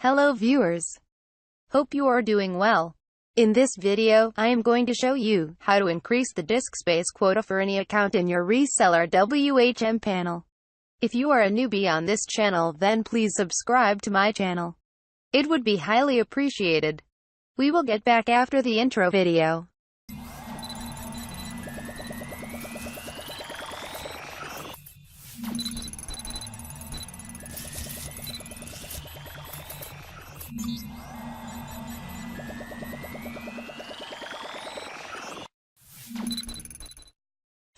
Hello viewers. Hope you are doing well. In this video, I am going to show you how to increase the disk space quota for any account in your reseller WHM panel. If you are a newbie on this channel, then please subscribe to my channel. It would be highly appreciated. We will get back after the intro video.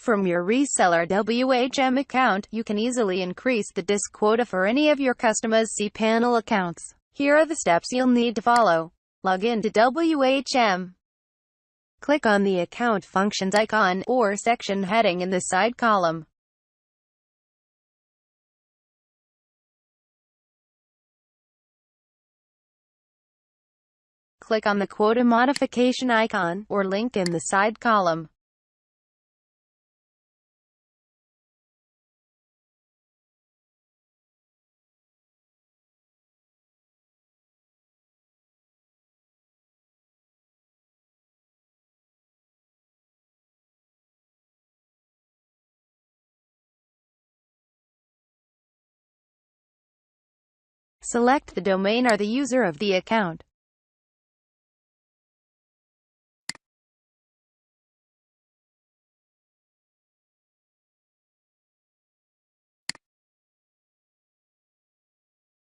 From your reseller WHM account, you can easily increase the disk quota for any of your customers' cPanel accounts. Here are the steps you'll need to follow. Log in to WHM. Click on the account functions icon or section heading in the side column. Click on the Quota Modification icon or link in the side column. Select the domain or the user of the account.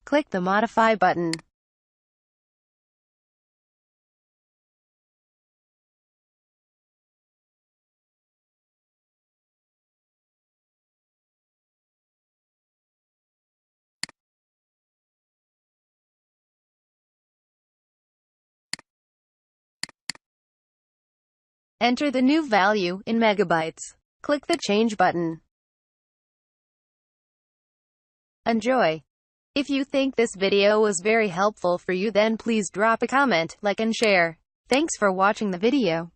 Click the Modify button. Enter the new value in megabytes. Click the Change button. Enjoy. If you think this video was very helpful for you, then please drop a comment, like and share. Thanks for watching the video.